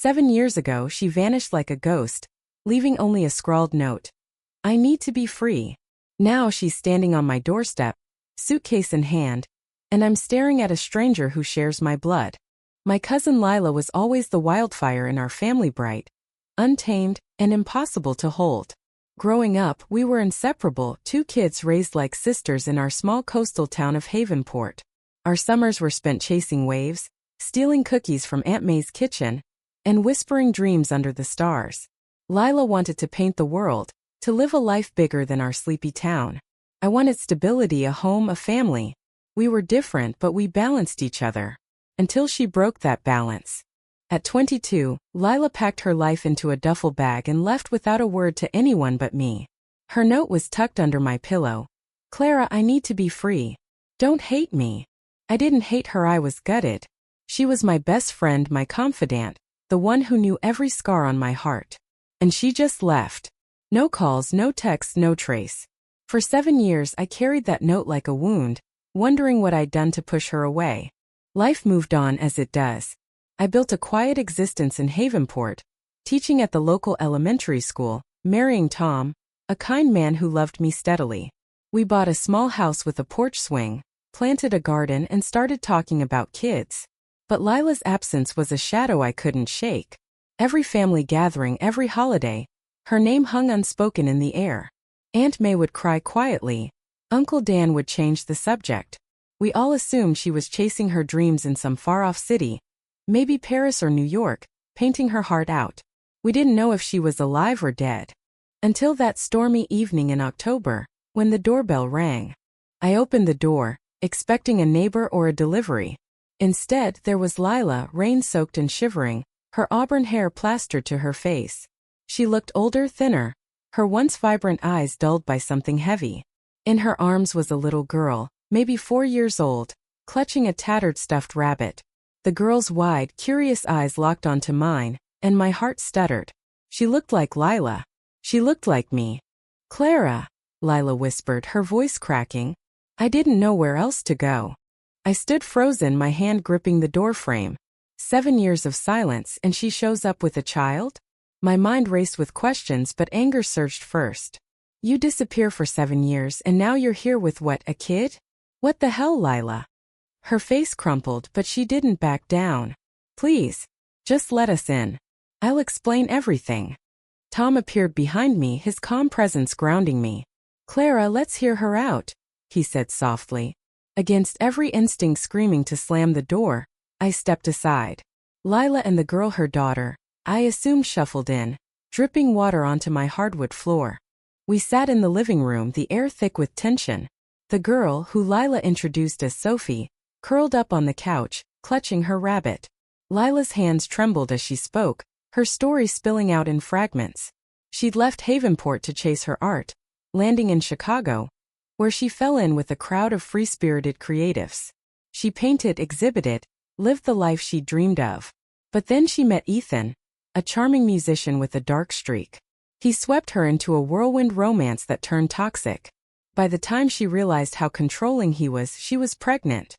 7 years ago, she vanished like a ghost, leaving only a scrawled note. I need to be free. Now she's standing on my doorstep, suitcase in hand, and I'm staring at a stranger who shares my blood. My cousin Lila was always the wildfire in our family, bright, untamed, and impossible to hold. Growing up, we were inseparable, two kids raised like sisters in our small coastal town of Havenport. Our summers were spent chasing waves, stealing cookies from Aunt May's kitchen, and whispering dreams under the stars. Lila wanted to paint the world, to live a life bigger than our sleepy town. I wanted stability, a home, a family. We were different, but we balanced each other. Until she broke that balance. At 22, Lila packed her life into a duffel bag and left without a word to anyone but me. Her note was tucked under my pillow. Clara, I need to be free. Don't hate me. I didn't hate her, I was gutted. She was my best friend, my confidant, the one who knew every scar on my heart. And she just left. No calls, no texts, no trace. For 7 years I carried that note like a wound, wondering what I'd done to push her away. Life moved on as it does. I built a quiet existence in Havenport, teaching at the local elementary school, marrying Tom, a kind man who loved me steadily. We bought a small house with a porch swing, planted a garden, and started talking about kids. But Lila's absence was a shadow I couldn't shake. Every family gathering, every holiday, her name hung unspoken in the air. Aunt May would cry quietly. Uncle Dan would change the subject. We all assumed she was chasing her dreams in some far-off city, maybe Paris or New York, painting her heart out. We didn't know if she was alive or dead. Until that stormy evening in October, when the doorbell rang. I opened the door, expecting a neighbor or a delivery. Instead, there was Lila, rain-soaked and shivering, her auburn hair plastered to her face. She looked older, thinner, her once vibrant eyes dulled by something heavy. In her arms was a little girl, maybe 4 years old, clutching a tattered stuffed rabbit. The girl's wide, curious eyes locked onto mine, and my heart stuttered. She looked like Lila. She looked like me. Clara, Lila whispered, her voice cracking. I didn't know where else to go. I stood frozen, my hand gripping the doorframe. 7 years of silence, and she shows up with a child? My mind raced with questions, but anger surged first. You disappear for 7 years, and now you're here with what, a kid? What the hell, Lila? Her face crumpled, but she didn't back down. Please, just let us in. I'll explain everything. Tom appeared behind me, his calm presence grounding me. Clara, let's hear her out, he said softly. Against every instinct screaming to slam the door, I stepped aside. Lila and the girl, her daughter, I assumed, shuffled in, dripping water onto my hardwood floor. We sat in the living room, the air thick with tension. The girl, who Lila introduced as Sophie, curled up on the couch, clutching her rabbit. Lila's hands trembled as she spoke, her story spilling out in fragments. She'd left Havenport to chase her art, landing in Chicago, where she fell in with a crowd of free-spirited creatives. She painted, exhibited, lived the life she dreamed of. But then she met Ethan, a charming musician with a dark streak. He swept her into a whirlwind romance that turned toxic. By the time she realized how controlling he was, she was pregnant.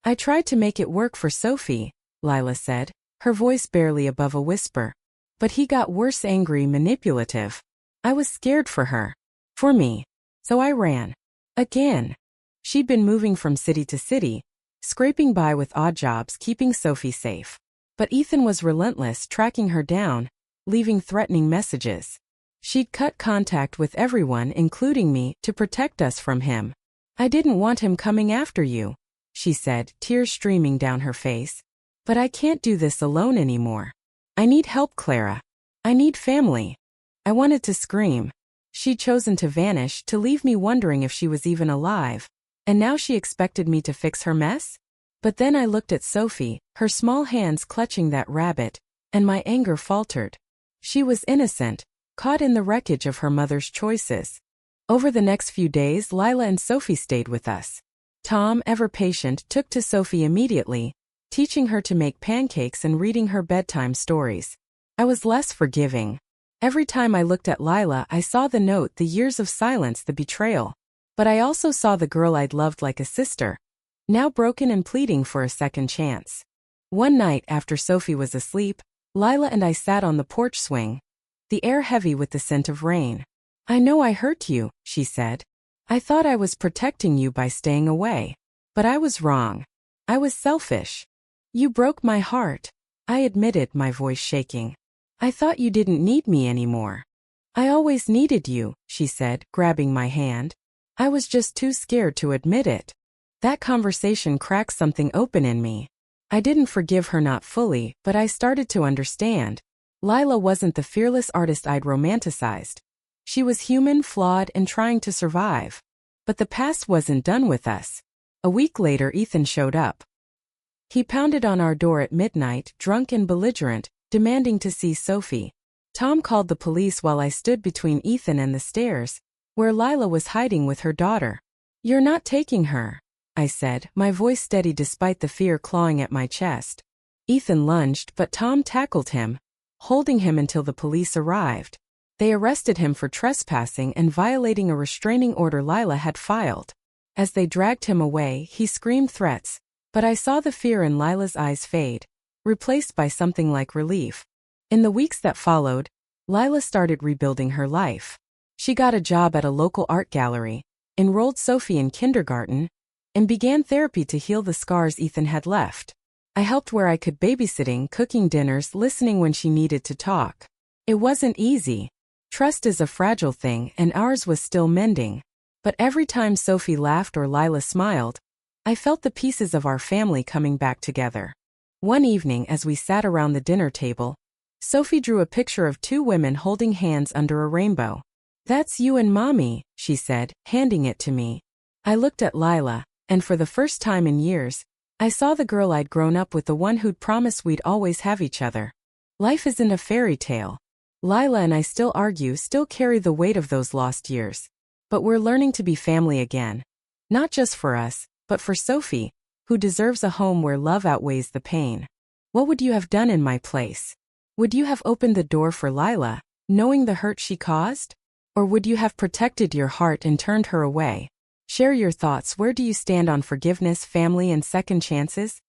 I tried to make it work for Sophie, Lila said, her voice barely above a whisper. But he got worse, angry, manipulative. I was scared for her. For me. So I ran. Again. She'd been moving from city to city, scraping by with odd jobs, keeping Sophie safe. But Ethan was relentless, tracking her down, leaving threatening messages. She'd cut contact with everyone, including me, to protect us from him. I didn't want him coming after you, she said, tears streaming down her face. But I can't do this alone anymore. I need help, Clara. I need family. I wanted to scream. She'd chosen to vanish, to leave me wondering if she was even alive. And now she expected me to fix her mess? But then I looked at Sophie, her small hands clutching that rabbit, and my anger faltered. She was innocent, caught in the wreckage of her mother's choices. Over the next few days, Lila and Sophie stayed with us. Tom, ever patient, took to Sophie immediately, teaching her to make pancakes and reading her bedtime stories. I was less forgiving. Every time I looked at Lila, I saw the note, the years of silence, the betrayal. But I also saw the girl I'd loved like a sister, now broken and pleading for a second chance. One night after Sophie was asleep, Lila and I sat on the porch swing, the air heavy with the scent of rain. I know I hurt you, she said. I thought I was protecting you by staying away. But I was wrong. I was selfish. You broke my heart, I admitted, my voice shaking. I thought you didn't need me anymore. I always needed you, she said, grabbing my hand. I was just too scared to admit it. That conversation cracked something open in me. I didn't forgive her, not fully, but I started to understand. Lila wasn't the fearless artist I'd romanticized. She was human, flawed, and trying to survive. But the past wasn't done with us. A week later, Ethan showed up. He pounded on our door at midnight, drunk and belligerent, demanding to see Sophie. Tom called the police while I stood between Ethan and the stairs, where Lila was hiding with her daughter. You're not taking her, I said, my voice steady despite the fear clawing at my chest. Ethan lunged, but Tom tackled him, holding him until the police arrived. They arrested him for trespassing and violating a restraining order Lila had filed. As they dragged him away, he screamed threats, but I saw the fear in Lila's eyes fade, replaced by something like relief. In the weeks that followed, Lila started rebuilding her life. She got a job at a local art gallery, enrolled Sophie in kindergarten, and began therapy to heal the scars Ethan had left. I helped where I could, babysitting, cooking dinners, listening when she needed to talk. It wasn't easy. Trust is a fragile thing, and ours was still mending. But every time Sophie laughed or Lila smiled, I felt the pieces of our family coming back together. One evening, as we sat around the dinner table, Sophie drew a picture of two women holding hands under a rainbow. That's you and Mommy, she said, handing it to me. I looked at Lila, and for the first time in years, I saw the girl I'd grown up with, the one who'd promised we'd always have each other. Life isn't a fairy tale. Lila and I still argue, still carry the weight of those lost years. But we're learning to be family again. Not just for us, but for Sophie, who deserves a home where love outweighs the pain. What would you have done in my place? Would you have opened the door for Lila, knowing the hurt she caused? Or would you have protected your heart and turned her away? Share your thoughts. Where do you stand on forgiveness, family, and second chances?